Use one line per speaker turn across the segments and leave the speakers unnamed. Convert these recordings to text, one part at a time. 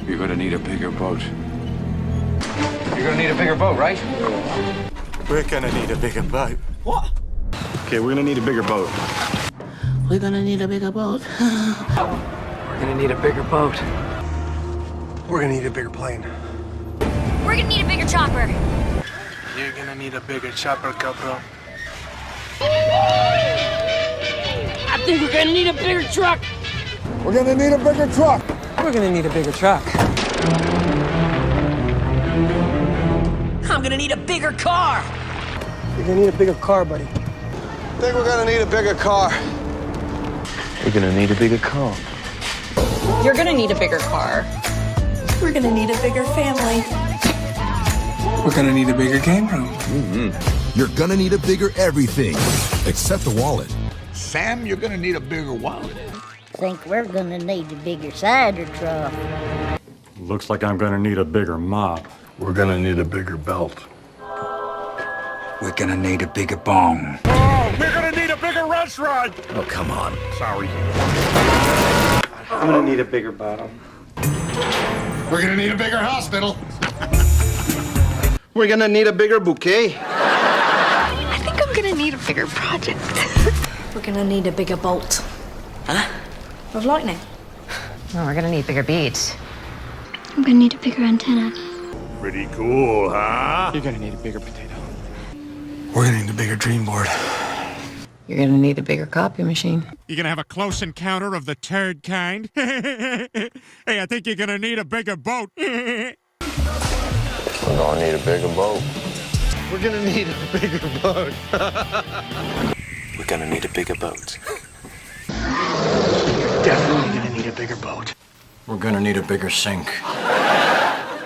You're gonna need a bigger boat.
You're gonna need a bigger boat, right?
We're gonna need a bigger boat.
What?
Okay, we're gonna need a bigger boat.
We're gonna need a bigger boat.
We're gonna need a bigger boat.
We're gonna need a bigger plane.
We're gonna need a bigger chopper.
You're gonna need a bigger chopper, Capro.
I think we're gonna need a bigger truck.
We're gonna need a bigger truck.
We're gonna need a bigger truck.
I'm gonna need a bigger car.
You're gonna need a bigger car, buddy.
I think we're gonna need a bigger car.
We're gonna need a bigger car.
You're gonna need a bigger car.
We're gonna need a bigger family.
We're gonna need a bigger game room.
You're gonna need a bigger everything, except the wallet.
Sam, you're gonna need a bigger wallet.
Think we're gonna need a bigger cider truck.
Looks like I'm gonna need a bigger mop.
We're gonna need a bigger belt.
We're gonna need a bigger bong.
Oh, we're gonna need a bigger restaurant!
Oh, come on.
Sorry.
I'm gonna need a bigger bottom.
We're gonna need a bigger hospital.
We're gonna need a bigger bouquet.
I think I'm gonna need a bigger project. We're gonna need a bigger bolt.
Huh?
Of lightning.
Oh, we're gonna need bigger beads.
I'm gonna need a bigger antenna.
Pretty cool, huh?
You're gonna need a bigger potato.
We're gonna need a bigger dream board.
You're gonna need a bigger copy machine.
You gonna have a close encounter of the turd kind? Hey, I think you're gonna need a bigger boat.
We're gonna need a bigger boat. We're gonna need a bigger boat.
We're gonna need a bigger boat.
Definitely gonna need a bigger boat.
We're gonna need a bigger sink.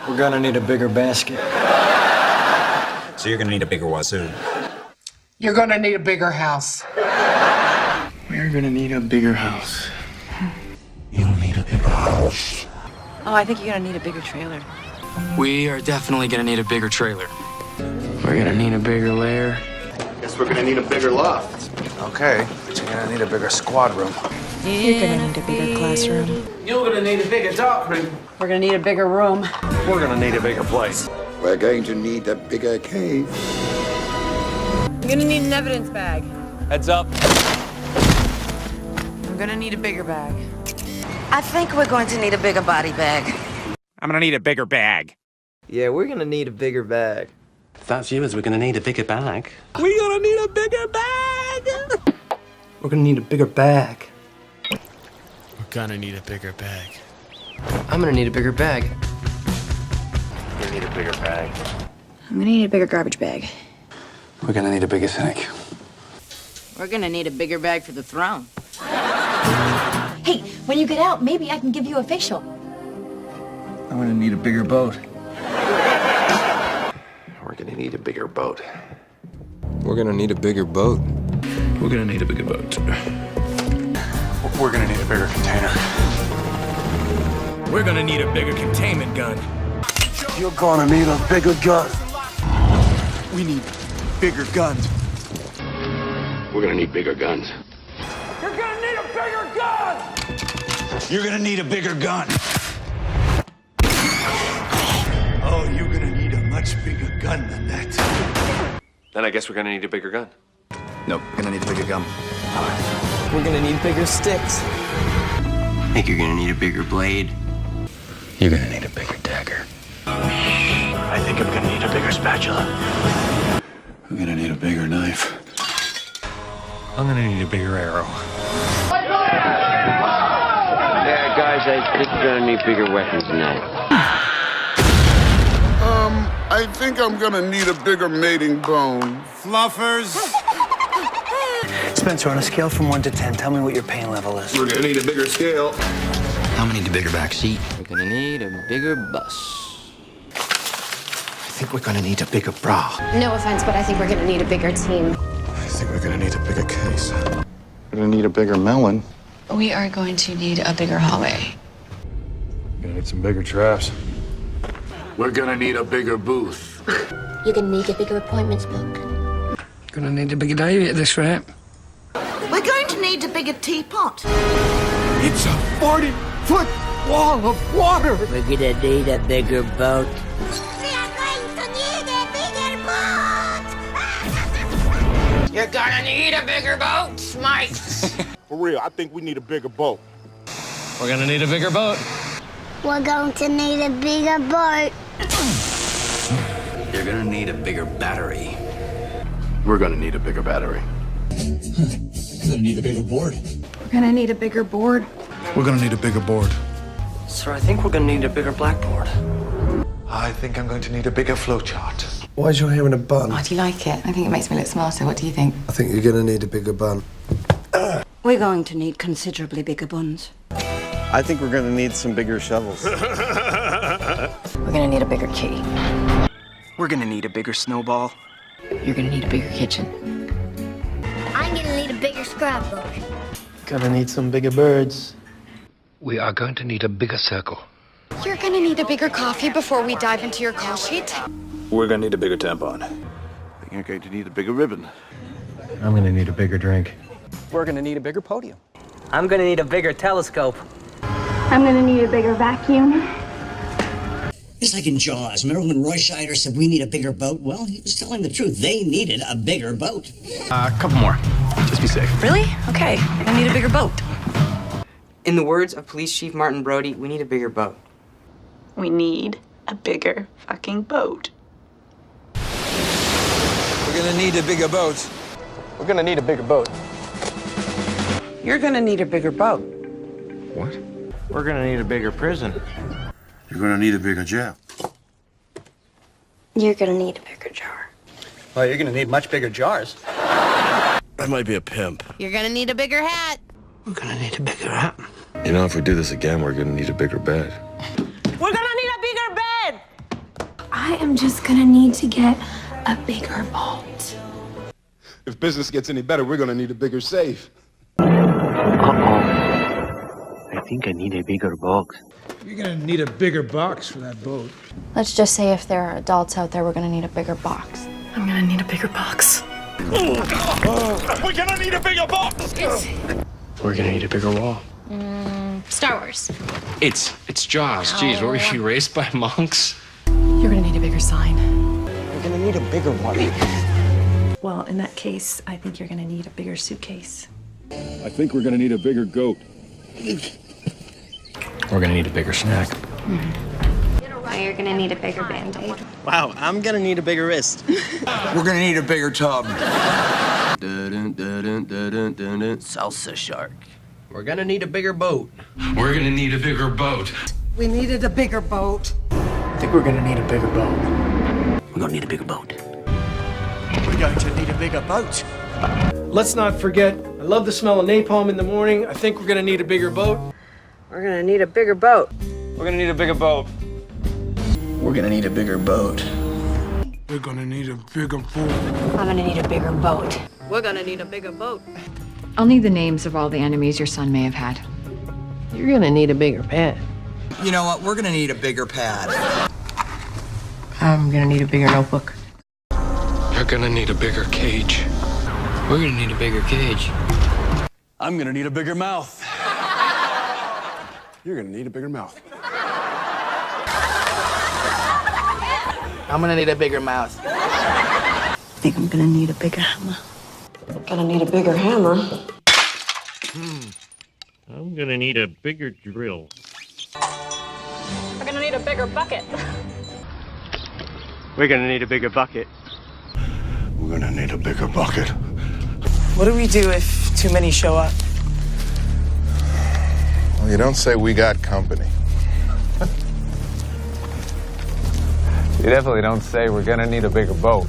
We're gonna need a bigger basket.
So you're gonna need a bigger wazoo.
You're gonna need a bigger house.
We're gonna need a bigger house.
You'll need a bigger house.
Oh, I think you're gonna need a bigger trailer.
We are definitely gonna need a bigger trailer. We're gonna need a bigger lair.
Guess we're gonna need a bigger loft. Okay, but you're gonna need a bigger squad room.
You're gonna need a bigger classroom.
You're gonna need a bigger dark room.
We're gonna need a bigger room.
We're gonna need a bigger place.
We're going to need a bigger cave.
I'm gonna need an evidence bag.
Heads up.
I'm gonna need a bigger bag.
I think we're going to need a bigger body bag.
I'm gonna need a bigger bag.
Yeah, we're gonna need a bigger bag.
If that's you, we're gonna need a bigger bag.
We're gonna need a bigger bag. We're gonna need a bigger bag.
We're gonna need a bigger bag.
I'm gonna need a bigger bag.
We're gonna need a bigger bag.
I'm gonna need a bigger garbage bag.
We're gonna need a bigger sink.
We're gonna need a bigger bag for the throne.
Hey, when you get out, maybe I can give you a facial.
I'm gonna need a bigger boat.
We're gonna need a bigger boat.
We're gonna need a bigger boat.
We're gonna need a bigger boat.
We're gonna need a bigger container.
We're gonna need a bigger containment gun.
You're gonna need a bigger gun.
We need bigger guns.
We're gonna need bigger guns.
You're gonna need a bigger gun! You're gonna need a bigger gun. Oh, you're gonna need a much bigger gun than that.
Then I guess we're gonna need a bigger gun.
Nope, gonna need a bigger gun.
We're gonna need bigger sticks.
I think you're gonna need a bigger blade.
You're gonna need a bigger dagger. I think I'm gonna need a bigger spatula. I'm gonna need a bigger knife. I'm gonna need a bigger arrow.
Yeah, guys, I think we're gonna need bigger weapons than that.
I think I'm gonna need a bigger mating bone.
Fluffers!
Spencer, on a scale from 1 to 10, tell me what your pain level is.
We're gonna need a bigger scale.
I'm gonna need a bigger back seat.
We're gonna need a bigger bus.
I think we're gonna need a bigger bra.
No offense, but I think we're gonna need a bigger team.
I think we're gonna need a bigger case. We're gonna need a bigger melon.
We are going to need a bigger hallway.
We're gonna need some bigger traps.
We're gonna need a bigger booth.
You're gonna need a bigger appointments book.
Gonna need a bigger diary at this rate.
We're going to need a bigger teapot.
It's a 40-foot
wall of water.
We're gonna need a bigger boat.
You're gonna need a bigger boat, Mike.
For real, I think we need a bigger boat.
We're gonna need a bigger boat.
We're going to need a bigger boat.
You're gonna need a bigger battery.
We're gonna need a bigger battery.
You're gonna need a bigger board.
We're gonna need a bigger board.
We're gonna need a bigger board.
Sir, I think we're gonna need a bigger blackboard.
I think I'm going to need a bigger flowchart.
Why is your hair in a bun?
Oh, do you like it? I think it makes me look smarter. What do you think?
I think you're gonna need a bigger bun.
We're going to need considerably bigger buns.
I think we're gonna need some bigger shovels.
We're gonna need a bigger key.
We're gonna need a bigger snowball.
You're gonna need a bigger kitchen.
I'm gonna need a bigger scrapbook.
Gonna need some bigger birds.
We are going to need a bigger circle.
You're gonna need a bigger coffee before we dive into your call sheet.
We're gonna need a bigger tampon.
I think you're going to need a bigger ribbon.
I'm gonna need a bigger drink.
We're gonna need a bigger podium.
I'm gonna need a bigger telescope.
I'm gonna need a bigger vacuum.
It's like in Jaws. Remember when Roy Scheider said we need a bigger boat? Well, he was telling the truth. They needed a bigger boat.
A couple more. Just be safe.
Really? Okay. We're gonna need a bigger boat.
In the words of Police Chief Martin Brody, we need a bigger boat.
We need a bigger fucking boat.
We're gonna need a bigger boat.
We're gonna need a bigger boat.
You're gonna need a bigger boat.
What?
We're gonna need a bigger prison. You're gonna need a bigger jail.
You're gonna need a bigger jar.
Well, you're gonna need much bigger jars.
I might be a pimp.
You're gonna need a bigger hat.
We're gonna need a bigger hat.
You know, if we do this again, we're gonna need a bigger bed.
We're gonna need a bigger bed.
I am just gonna need to get a bigger boat.
If business gets any better, we're gonna need a bigger safe.
I think I need a bigger box.
You're gonna need a bigger box for that boat.
Let's just say if there are adults out there, we're gonna need a bigger box. I'm gonna need a bigger box.
We're gonna need a bigger box!
We're gonna need a bigger wall.
Star Wars.
It's Jaws. Jeez, were we erased by monks?
You're gonna need a bigger sign.
We're gonna need a bigger one.
Well, in that case, I think you're gonna need a bigger suitcase.
I think we're gonna need a bigger goat.
We're gonna need a bigger snack.
You're gonna need a bigger Band-Aid.
Wow, I'm gonna need a bigger wrist.
We're gonna need a bigger tub.
Salsa shark. We're gonna need a bigger boat.
We're gonna need a bigger boat.
We needed a bigger boat.
I think we're gonna need a bigger boat. We're gonna need a bigger boat. We're going to need a bigger boat.
Let's not forget, I love the smell of napalm in the morning. I think we're gonna need a bigger boat.
We're gonna need a bigger boat.
We're gonna need a bigger boat.
We're gonna need a bigger boat.
We're gonna need a bigger boat.
I'm gonna need a bigger boat.
We're gonna need a bigger boat.
I'll need the names of all the enemies your son may have had.
You're gonna need a bigger pad.
You know what? We're gonna need a bigger pad.
I'm gonna need a bigger notebook.
You're gonna need a bigger cage. We're gonna need a bigger cage.
I'm gonna need a bigger mouth.
You're gonna need a bigger mouth.
I'm gonna need a bigger mouth.
I think I'm gonna need a bigger hammer.
Gonna need a bigger hammer.
I'm gonna need a bigger drill.
We're gonna need a bigger bucket.
We're gonna need a bigger bucket.
We're gonna need a bigger bucket.
What do we do if too many show up?
Well, you don't say we got company.
You definitely don't say we're gonna need a bigger boat.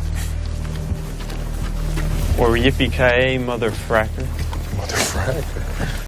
Or yippee-ki-yay, mother fracker.
Mother fracker.